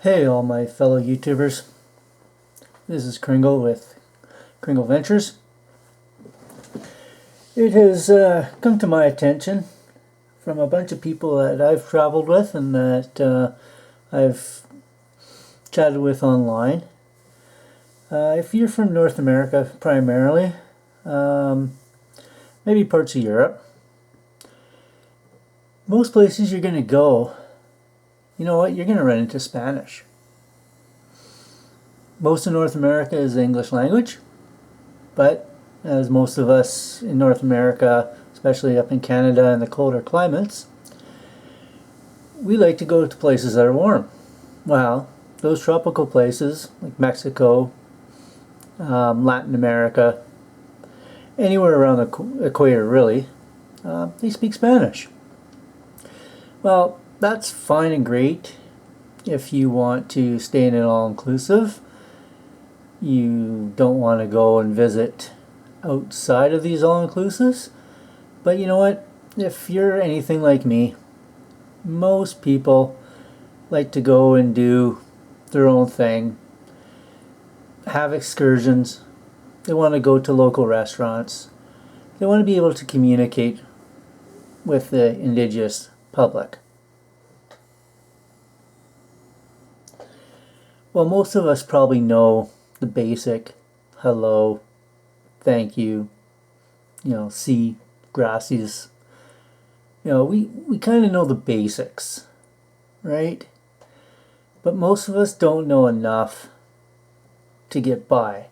Hey all my fellow YouTubers, this is Kringle with Kringle Ventures. It has come to my attention from a bunch of people that I've traveled with and that I've chatted with online. If you're from North America primarily, maybe parts of Europe, most places you're going to go, you know what, you're going to run into Spanish. Most of North America is the English language, but as most of us in North America, especially up in Canada and the colder climates, we like to go to places that are warm. Well, those tropical places like Mexico, Latin America, anywhere around the equator really, they speak Spanish. Well, that's fine and great if you want to stay in an all-inclusive. You don't want to go and visit outside of these all-inclusives. But you know what? If you're anything like me, most people like to go and do their own thing, have excursions. They want to go to local restaurants. They want to be able to communicate with the indigenous public. Well, most of us probably know the basic hello, thank you, see, gracias. We kind of know the basics, right? But most of us don't know enough to get by.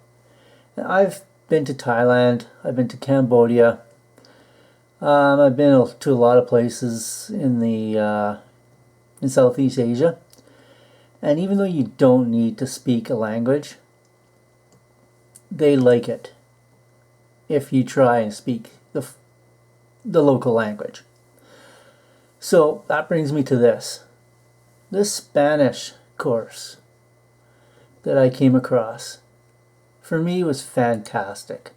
Now, I've been to Thailand, I've been to Cambodia, I've been to a lot of places in Southeast Asia. And even though you don't need to speak a language, they like it if you try and speak the local language. So that brings me to this. This Spanish course that I came across, for me, was fantastic.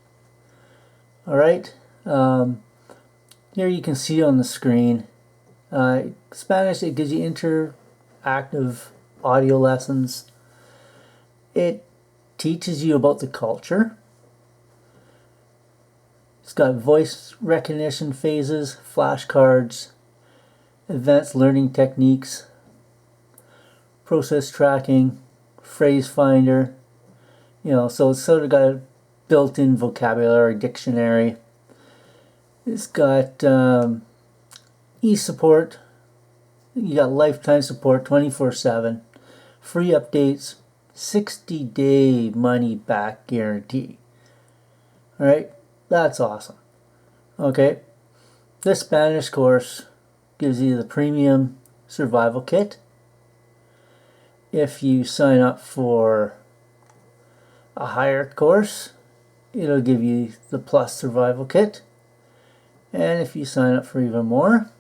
Alright, here you can see on the screen, Spanish, it gives you interactive audio lessons. It teaches you about the culture. It's got voice recognition phases, flashcards, advanced learning techniques, process tracking, phrase finder. So it's sort of got a built-in vocabulary dictionary. It's got e-support. You got lifetime support, 24/7. Free updates, 60-day money-back guarantee. Alright, that's awesome. Okay, this Spanish course gives you the premium survival kit. If you sign up for a higher course, it'll give you the plus survival kit. And if you sign up for even more,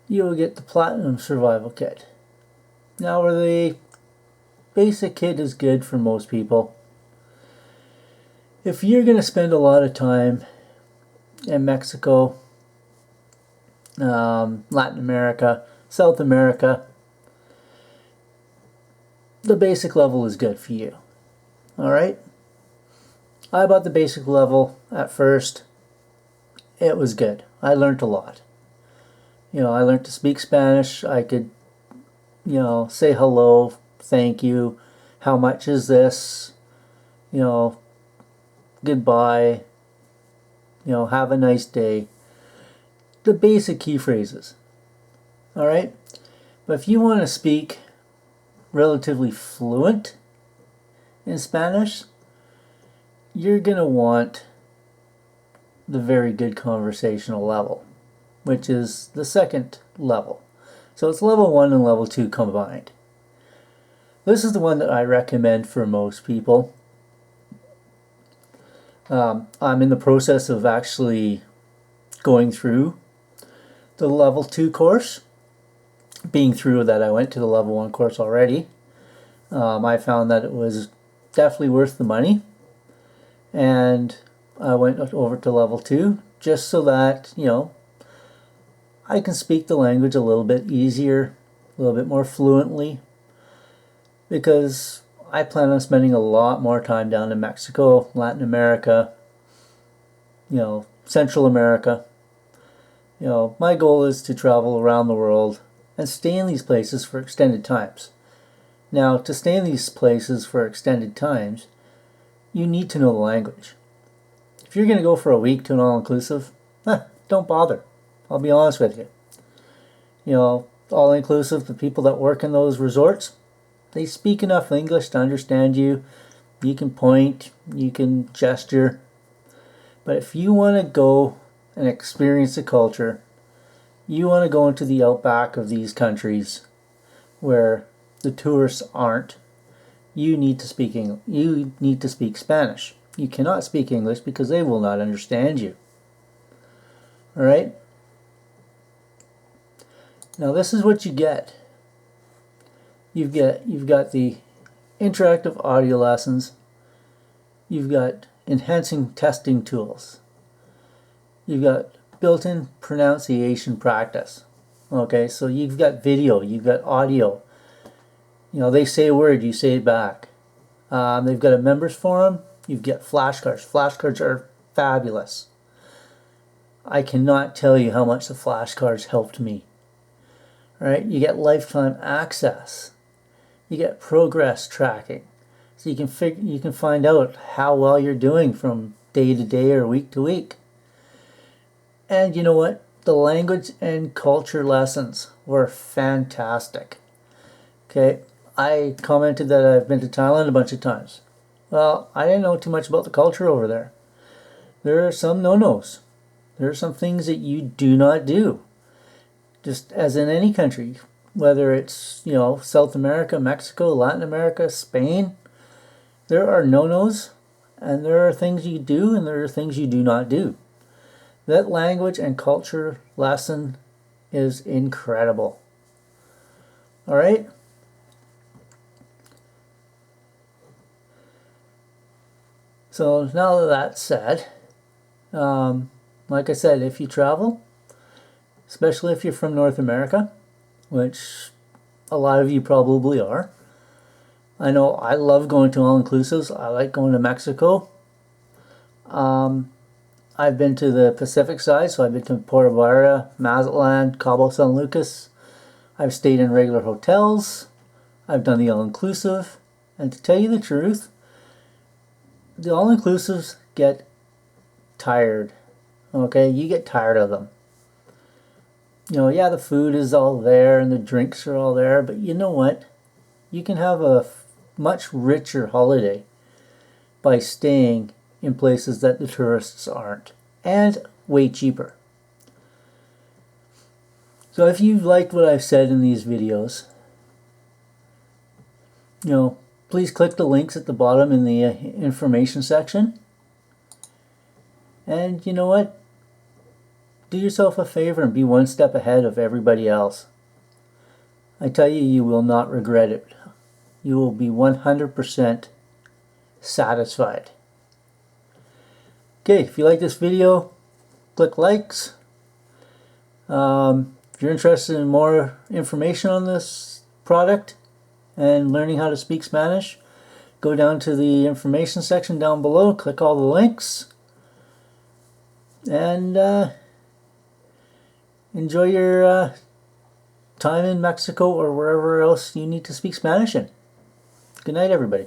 you will get the platinum survival kit. Now, where the basic kit is good for most people, if you're going to spend a lot of time in Mexico, Latin America, South America, the basic level is good for you. Alright? I bought the basic level at first. It was good. I learned a lot. I learned to speak Spanish. I could, say hello, thank you, how much is this, goodbye, have a nice day. The basic key phrases. Alright? But if you want to speak relatively fluent in Spanish, you're going to want the very good conversational level, which is the second level. So it's level 1 and level 2 combined. This is the one that I recommend for most people. I'm in the process of actually going through the level 2 course. Being through that, I went to the level 1 course already. I found that it was definitely worth the money. And I went over to level 2 just so that, I can speak the language a little bit easier, a little bit more fluently. because I plan on spending a lot more time down in Mexico, Latin America, Central America. My goal is to travel around the world and stay in these places for extended times. Now, to stay in these places for extended times, you need to know the language. If you're going to go for a week to an all-inclusive, don't bother. I'll be honest with you. All-inclusive, the people that work in those resorts, they speak enough English to understand you. You can point, you can gesture. But if you want to go and experience the culture, you want to go into the outback of these countries where the tourists aren't, you need to speak English. You need to speak Spanish. You cannot speak English because they will not understand you. All right? Now this is what you get. You've got the interactive audio lessons. You've got enhancing testing tools. You've got built-in pronunciation practice. Okay, so you've got video, you've got audio. They say a word, you say it back. They've got a members forum. You've got flashcards. Flashcards are fabulous. I cannot tell you how much the flashcards helped me. All right, you get lifetime access. You get progress tracking, so you can find out how well you're doing from day to day or week to week. And you know what? The language and culture lessons were fantastic. Okay, I commented that I've been to Thailand a bunch of times. Well, I didn't know too much about the culture over there. There are some no-nos. There are some things that you do not do. Just as in any country, whether it's, South America, Mexico, Latin America, Spain, there are no-nos, and there are things you do and there are things you do not do. That language and culture lesson is incredible. All right? So now that that's said, like I said, if you travel, especially if you're from North America, which a lot of you probably are. I know I love going to all-inclusives. I like going to Mexico. I've been to the Pacific side, so I've been to Puerto Vallarta, Mazatlan, Cabo San Lucas. I've stayed in regular hotels. I've done the all-inclusive. And to tell you the truth, the all-inclusives get tired. Okay, you get tired of them. Yeah, the food is all there and the drinks are all there, but you know what? You can have a much richer holiday by staying in places that the tourists aren't, and way cheaper. So if you've liked what I've said in these videos, please click the links at the bottom in the information section. And you know what? Do yourself a favor and be one step ahead of everybody else. I tell you, you will not regret it. You will be 100% satisfied. Okay, if you like this video, click likes. If you're interested in more information on this product and learning how to speak Spanish, go down to the information section down below, click all the links, and enjoy your time in Mexico or wherever else you need to speak Spanish in. Good night, everybody.